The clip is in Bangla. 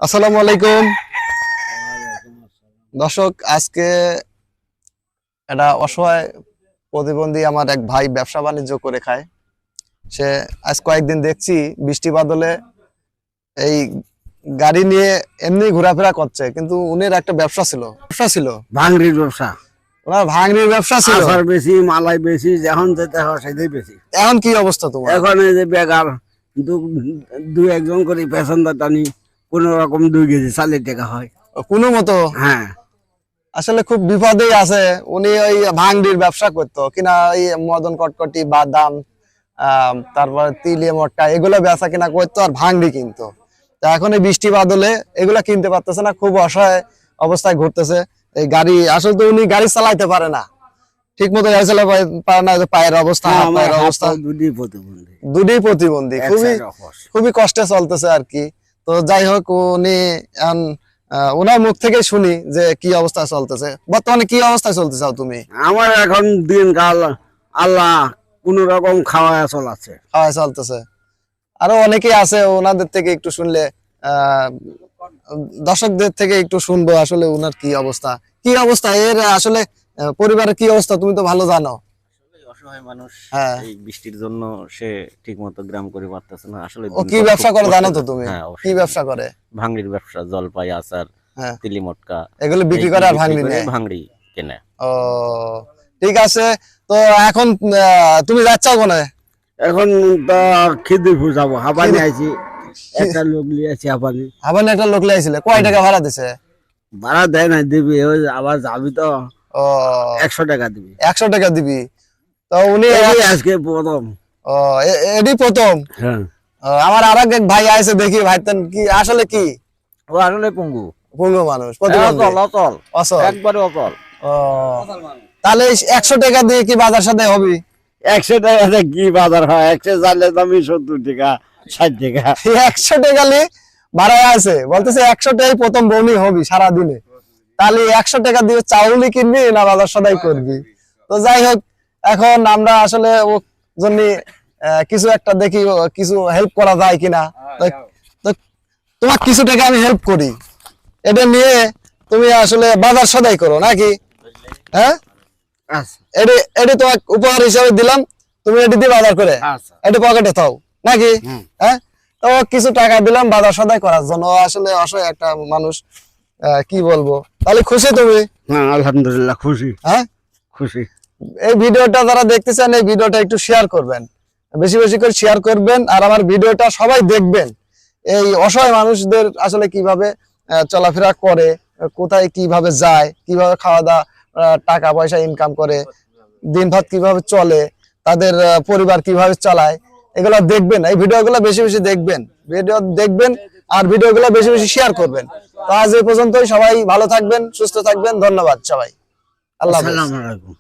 আসসালামু আলাইকুম দর্শক, আজকে একটা অসহায় প্রতিবন্ধী আমার এক ভাই ব্যবসা বাণিজ্য করে খায়। সে আজ কয়েকদিন দেখছি বৃষ্টি বাদলে এই গাড়ি নিয়ে এমনি ঘোরাফেরা করছে, কিন্তু উনির একটা ব্যবসা ছিল ভাঙড়ির ব্যবসা। ওনার ভাঙড়ির ব্যবসা ছিল, আচার বেশি, মালাই বেশি, যখন যেতে হয় সেটাই বেশি। এখন কি অবস্থা তোমার? এখন এই যে বেকার দুই একজন করে প্যাসেঞ্জার টানি, কোন রকম 2 কেজি চালের টাকা হয় কোনো মতো। হ্যাঁ, আসলে খুব বিপদেই আছে। উনি ওই ভাঙড়ির ব্যবসা করতো কিনা, ওই মদন কটকটি, বাদাম, তারপর তিলিয়ে মটকা এগুলো বেচা কিনা করতো, আর ভাঙড়ি কিনতো। তা এখন এই বৃষ্টি বাদলে এগুলা কিনতে পারতেছে না, খুব অসহায় অবস্থায় ঘুরতেছে। এই গাড়ি আসলে তো উনি গাড়ি চালাইতে পারে না, ঠিক মতো গাড়ি চালাতে পারে না। পায়ের অবস্থা, হাত পায়ের অবস্থা দুটি প্রতিবন্ধী, খুবই কষ্টে চলতেছে আর কি। তো যাই হোক, উনি ওনার মুখ থেকে শুনি যে কি অবস্থা চলতেছে। বর্তমানে কি অবস্থায় চলতে চাও তুমি? আমার এখন দিন কাল আল্লাহ কোন রকম খাওয়া চলতেছে। আরো অনেকেই আছে, ওনাদের থেকে একটু শুনলে, দর্শকদের থেকে একটু শুনবো আসলে ওনার কি অবস্থা এর। আসলে পরিবারের কি অবস্থা তুমি তো ভালো জানো। অসহায় মানুষ, হ্যাঁ, এই বৃষ্টির জন্য সে ঠিকমতো গ্রাম করে পারতেছে না। আসলে ও কি ব্যবসা করে জানো তো তুমি? কি ব্যবসা করে? ভাঙড়ির ব্যবসা, জলপাই, আচার, হ্যাঁ, তিলি মটকা এগুলো বিক্রি করে আর ভাঙড়ি কেনে। ও ঠিক আছে। তো এখন তুমি যাচ্ছ কোনে? এখন তো খিদিরপুর যাবো। হাবানি আইছি, একটা লোক নিয়ে আছি। হাবানি একটা লোক লিয়েছিলে, কয় টাকা ভাড়া দিছে? ভাড়া দেয় না, দিবি। ওই আবার যাবি তো। ও 100 টাকা দিবি। 100 টাকা দিবি? তো উনি আজকে প্রথম। ও এডি প্রথম? হ্যাঁ। আমার আরেক এক ভাই আছে, দেখি ভাইতেন কি আসলে কি? ও আসলে পঙ্গু মানুষ, একবারে অচল। ও তাহলে 100 টাকা দিয়ে কি বাজার সাথে হবে? 100 টাকা কি বাজার হয়? 100 চালের দামই 70 টাকা, 60 টাকা। 100 টাকা ভাড়া আছে, বলতেছে 100 টাকাই প্রথম বমি হবি সারাদিনে। তাহলে 100 টাকা দিয়ে চাউলই কিনবি না বাজার সদাই করবি? তো যাই হোক, এখন আমরা আসলে জন্য কিছু একটা দেখি, কিছু হেল্প করা যায় কিনা। তো তোমার কিছু টাকা আমি হেল্প করি, এটা নিয়ে তুমি আসলে বাজার সদাই করো নাকি? হ্যাঁ, এটি তোমাকে উপহার হিসাবে দিলাম, তুমি এটি দিয়ে বাজার করে এটি পকেটে থাও নাকি? হ্যাঁ, তো কিছু টাকা দিলাম বাজার সদাই করার জন্য। আসলে অসহায় একটা মানুষ, কি বলবো। তাহলে খুশি তুমি? হ্যাঁ, আলহামদুলিল্লাহ খুশি। হ্যাঁ, খুশি। এই ভিডিওটা যারা দেখতেছেন, এই ভিডিওটা একটু শেয়ার করবেন, বেশি বেশি করে শেয়ার করবেন, আর আমার ভিডিওটা সবাই দেখবেন। এই অসহায় মানুষদের আসলে কিভাবে চলাফেরা করে, কোথায় কিভাবে যায়, কিভাবে খাওয়া দাওয়া, টাকা পয়সা ইনকাম করে, দিন ভাত কিভাবে চলে, তাদের পরিবার কিভাবে চালায়, এগুলো দেখবেন। এই ভিডিওগুলো বেশি বেশি দেখবেন, আর ভিডিওগুলো বেশি বেশি শেয়ার করবেন। তো আজ এই পর্যন্তই। সবাই ভালো থাকবেন, সুস্থ থাকবেন। ধন্যবাদ সবাই। আল্লাহ হাফেজ। আসসালামু আলাইকুম।